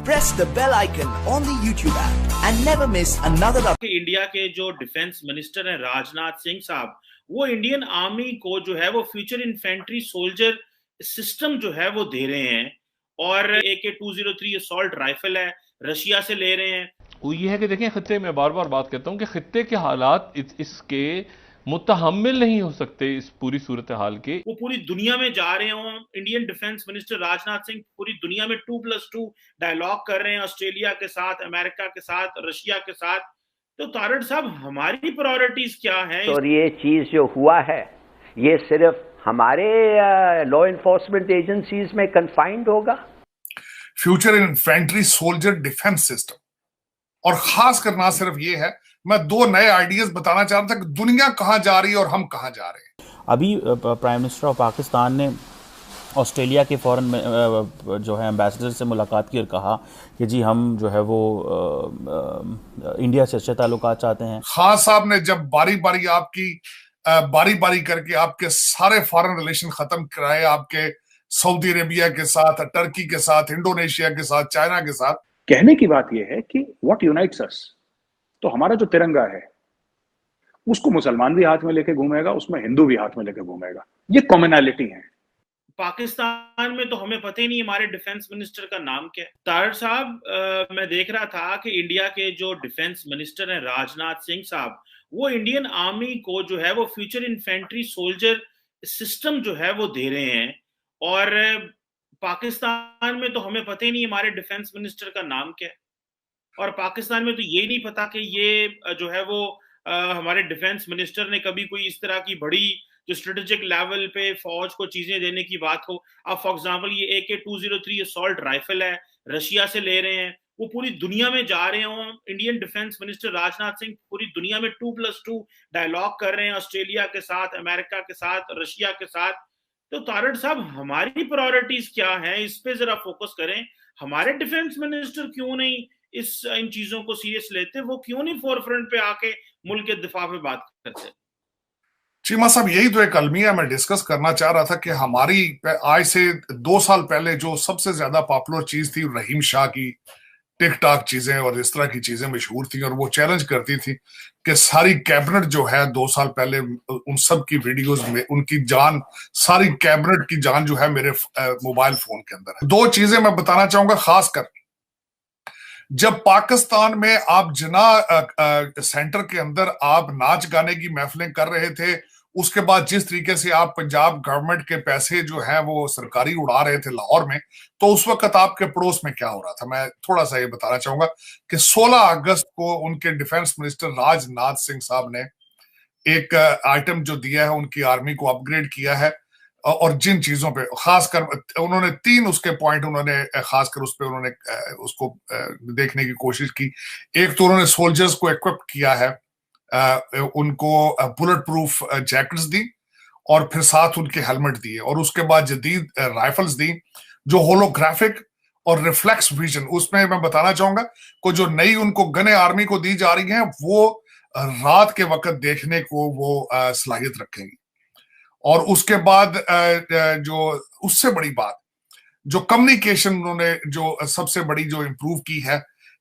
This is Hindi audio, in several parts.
press the bell icon on the YouTube app and never miss another update. India के जो डिफेंस मिनिस्टर हैं राजनाथ सिंह साहब, वो इंडियन आर्मी को जो है वो फ्यूचर इन्फेंट्री सोल्जर सिस्टम जो है वो दे रहे हैं, और AK-203 असॉल्ट राइफल है रशिया से ले रहे हैं। वो ये है कि देखें, खित्ते में बार बार बात करता हूं कि खित्ते के हालात इसके मुतहम्मिल नहीं हो सकते इस पूरी सूरत हाल के। वो पूरी दुनिया में जा रहे हों, Indian defence minister Rajnath Singh पूरी दुनिया में 2+2 डायलॉग कर रहे हैं, ऑस्ट्रेलिया के साथ, अमेरिका के साथ, रशिया के साथ। तो तारड़ साहब, हमारी प्रायोरिटीज क्या हैं? और ये चीज जो हुआ है ये सिर्फ हमारे लॉ इन्फोर्समेंट एजेंसीज में कन्फाइंड होगा? Future infantry soldier defence system, और खास कर ना सिर्फ ये है, मैं दो नए आइडियाज बताना चाह रहा था कि दुनिया कहां जा रही है और हम कहां जा रहे हैं। अभी प्राइम मिनिस्टर ऑफ पाकिस्तान ने ऑस्ट्रेलिया के फॉरेन जो है एम्बेसडर से मुलाकात की और कहा कि जी हम जो है वो इंडिया से अच्छे ताल्लुकात चाहते हैं। खान साहब ने जब बारी बारी करके आपके सारे फॉरेन रिलेशन खत्म कराए, आपके सऊदी अरेबिया के साथ, टर्की के साथ, इंडोनेशिया के साथ, चाइना के साथ। कहने की बात यह है कि व्हाट यूनाइट्स अस, तो हमारा जो तिरंगा है उसको मुसलमान भी हाथ में लेके घूमेगा, उसमें हिंदू भी हाथ में लेके घूमेगा। ये कॉमनैलिटी है। पाकिस्तान में तो हमें पता ही नहीं हमारे डिफेंस मिनिस्टर का नाम क्या है। तारड़ साहब, मैं देख रहा था कि इंडिया के जो डिफेंस मिनिस्टर हैं राजनाथ सिंह साहब, वो इंडियन आर्मी को जो है वो फ्यूचर इन्फेंट्री सोल्जर सिस्टम जो है वो दे रहे हैं, और पाकिस्तान में तो हमें पता ही नहीं हमारे डिफेंस मिनिस्टर का नाम क्या है, और पाकिस्तान में तो ये नहीं पता कि ये जो है वो हमारे डिफेंस मिनिस्टर ने कभी कोई इस तरह की बड़ी जो स्ट्रेटेजिक लेवल पे फौज को चीजें देने की बात हो। अब फॉर एग्जांपल ये AK-203 असॉल्ट राइफल है रशिया से ले रहे हैं, वो पूरी दुनिया में जा रहे हों, Indian defence minister Rajnath Singh पूरी दुनिया में 2+2 डायलॉग कर रहे हैं, ऑस्ट्रेलिया के साथ, अमेरिका के साथ, रशिया के साथ। तो तारड़ साहब, हमारी प्रायोरिटीज क्या हैं? इस पे जरा फोकस करें। हमारे डिफेंस मिनिस्टर क्यों नहीं इन चीजों को सीरियस लेते? वो क्यों नहीं फोरफ्रंट पे आके मुल्क के दिफा पे बात करते? चीमा साहब, यही तो एक अलमिया मैं डिस्कस करना चाह रहा था कि हमारी आज से 2 साल पहले जो सबसे ज्यादा पॉपुलर चीज थी रहीम शाह की टिकटॉक चीजें और इस तरह की चीजें मशहूर थी, और वो चैलेंज करती थी कि सारी कैबिनेट जो है 2 साल पहले उन सब की वीडियोस में उनकी जान, सारी कैबिनेट की जान जो है मेरे मोबाइल फोन के अंदर है। 2 चीजें मैं बताना चाहूंगा, खासकर जब पाकिस्तान में आप जिना सेंटर के अंदर आप नाच गाने की महफिलें कर रहे थे, उसके बाद जिस तरीके से आप पंजाब गवर्नमेंट के पैसे जो है वो सरकारी उड़ा रहे थे लाहौर में, तो उस वक्त आपके पड़ोस में क्या हो रहा था? मैं थोड़ा सा ये बताना चाहूंगा कि 16 अगस्त को उनके डिफेंस मिनिस्टर राजनाथ सिंह साहब ने एक आइटम जो दिया है, उनकी आर्मी को अपग्रेड किया है, और जिन चीजों पे खासकर उन्होंने 3 उसके पॉइंट उन्होंने खासकर उस पे उन्होंने उसको देखने की कोशिश की। एक तो उन्होंने सोल्जर्स को इक्विप किया है, उनको बुलेट प्रूफ जैकेट्स दी, और फिर साथ उनके हेलमेट दिए, और उसके बाद जदीद राइफल्स दी जो होलोग्राफिक और रिफ्लेक्स विजन। उसमें मैं बताना चाहूंगा को जो नई उनको गने आर्मी को दी जा रही हैं वो रात के वक्त देखने को वो सलाहियत रखेंगी। और उसके बाद जो उससे बड़ी बात, जो कम्युनिकेशन उन्होंने जो सबसे बड़ी जो इंप्रूव की है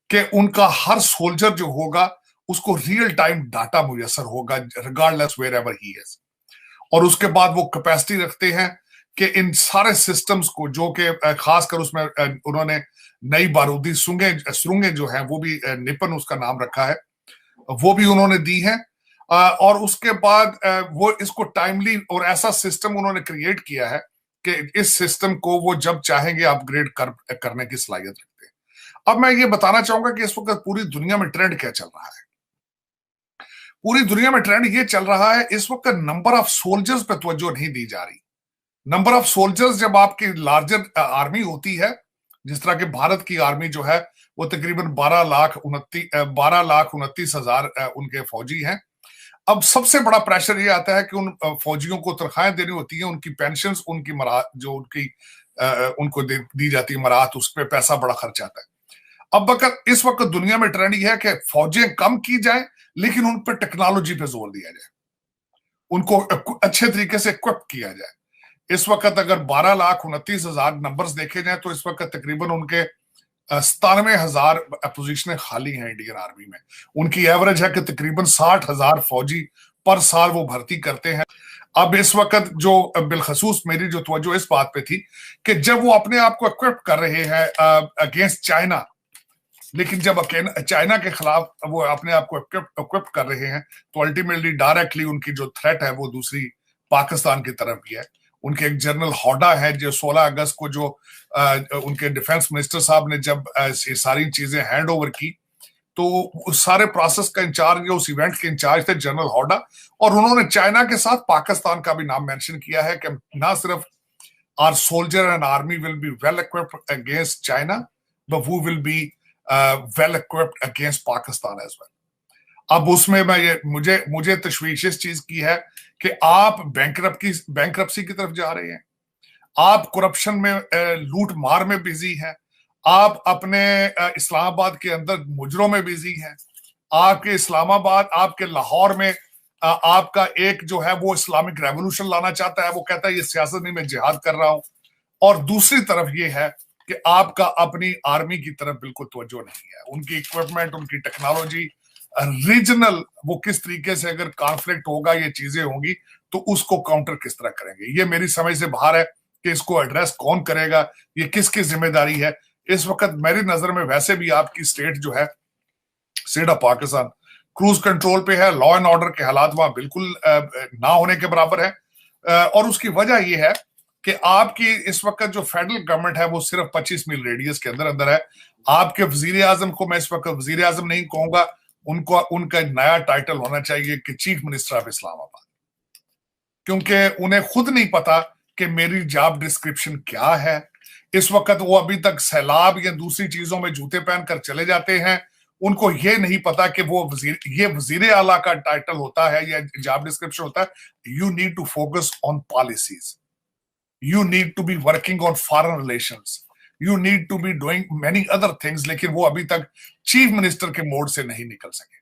कि उनका हर सोल्जर जो होगा उसको रियल टाइम डाटा मुयसर होगा regardless wherever he is. और उसके बाद वो कैपेसिटी रखते हैं कि इन सारे सिस्टम्स को, जो कि खासकर उसमें उन्होंने नई बारूदी सुरंगें जो है वो भी निपन उसका नाम रखा है, वो भी उन्होंने दी है। और उसके बाद वो इसको टाइमली और ऐसा सिस्टम उन्होंने क्रिएट किया है कि इस सिस्टम को वो जब चाहेंगे अपग्रेड करने की सलाहियत रखते हैं। अब मैं ये बताना चाहूंगा कि इस वक्त पूरी दुनिया में ट्रेंड क्या चल रहा है। पूरी दुनिया में ट्रेंड ये चल रहा है इस वक्त नंबर ऑफ सोल्जर्स पे तवज्जो नहीं दी जा रही। नंबर ऑफ सोल्जर्स, जब आपकी लार्जर आर्मी होती है, जिस तरह के भारत की आर्मी जो है वो तकरीबन 12,29,000 उनके फौजी हैं। अब सबसे बड़ा प्रेशर ये आता है कि उन फौजियों को तनख्वाहें देनी होती है, उनकी पेंशन्स, उनकी मराहत जो उनको दी जाती है मराहत, उस पर पैसा बड़ा खर्च आता है। अब अगर इस वक्त दुनिया में ट्रेंड ये है कि फौजें कम की जाए लेकिन उन पर टेक्नोलॉजी पे जोर दिया जाए, उनको अच्छे तरीके से इक्विप किया जाए। इस वक्त अगर 12,29,000 नंबर्स देखे जाए तो इस वक्त तकरीबन उनके 97,000 पोजीशनें खाली हैं इंडियन आर्मी में। उनकी एवरेज है कि तकरीबन 60,000 फौजी पर साल वो भर्ती करते हैं। अब इस वक्त जो बिलखसूस मेरी जो तवज्जो इस बात पे थी कि जब वो अपने आप को इक्विप कर रहे हैं अगेंस्ट चाइना, लेकिन जब चाइना के खिलाफ वो अपने आप को इक्विप कर रहे हैं तो अल्टीमेटली डायरेक्टली उनकी जो थ्रेट है वो दूसरी पाकिस्तान की तरफ भी है। उनके एक जनरल हौडा है जो 16 अगस्त को जो उनके डिफेंस मिनिस्टर साहब ने जब ये सारी चीजें हैंड ओवर की तो उस सारे प्रोसेस का इंचार्ज, उस इवेंट के इंचार्ज थे जनरल हौडा, और उन्होंने चाइना के साथ पाकिस्तान का भी नाम मेंशन किया है कि ना सिर्फ our soldier and army will be well equipped against China but वो will be well equipped against Pakistan as well. अब उसमें मुझे तशवीश इस चीज की है कि आप बैंकरप्सी की तरफ जा रहे हैं, आप करप्शन में लूट मार में बिजी हैं, आप अपने इस्लामाबाद के अंदर मुजरों में बिजी हैं, आपके इस्लामाबाद, आपके लाहौर में आपका एक जो है वो इस्लामिक रेवोल्यूशन लाना चाहता है, वो कहता है ये सियासत नहीं, मैं जिहाद कर रहा हूं। और दूसरी तरफ ये है कि आपका अपनी आर्मी की तरफ बिल्कुल तवज्जो नहीं है, उनकी इक्विपमेंट, उनकी टेक्नोलॉजी, रीजनल वो किस तरीके से अगर कॉन्फ्लिक्ट होगा, ये चीजें होंगी तो उसको काउंटर किस तरह करेंगे, ये मेरी समझ से बाहर है कि इसको एड्रेस कौन करेगा, ये किसकी जिम्मेदारी है। इस वक्त मेरी नजर में वैसे भी आपकी स्टेट जो है, state of Pakistan, cruise control पे है, लॉ एंड ऑर्डर के हालात वहां बिल्कुल ना होने के बराबर है। और उसकी वजह यह है कि आपकी इस वक्त जो फेडरल गवर्नमेंट है वो सिर्फ 25 मील रेडियस के अंदर अंदर है। आपके वजीर आजम को मैं इस वक्त वजीर आजम नहीं कहूंगा, उनका नया टाइटल होना चाहिए कि चीफ मिनिस्टर ऑफ इस्लामाबाद, क्योंकि उन्हें खुद नहीं पता कि मेरी जॉब डिस्क्रिप्शन क्या है। इस वक्त वो अभी तक सैलाब या दूसरी चीजों में जूते पहनकर चले जाते हैं, उनको ये नहीं पता कि वो ये वजीर आला का टाइटल होता है या जॉब डिस्क्रिप्शन होता है। You need to focus on policies, you need to be working on foreign relations, you need to be doing many other things, लेकिन वो अभी तक चीफ मिनिस्टर के मोड से नहीं निकल सके।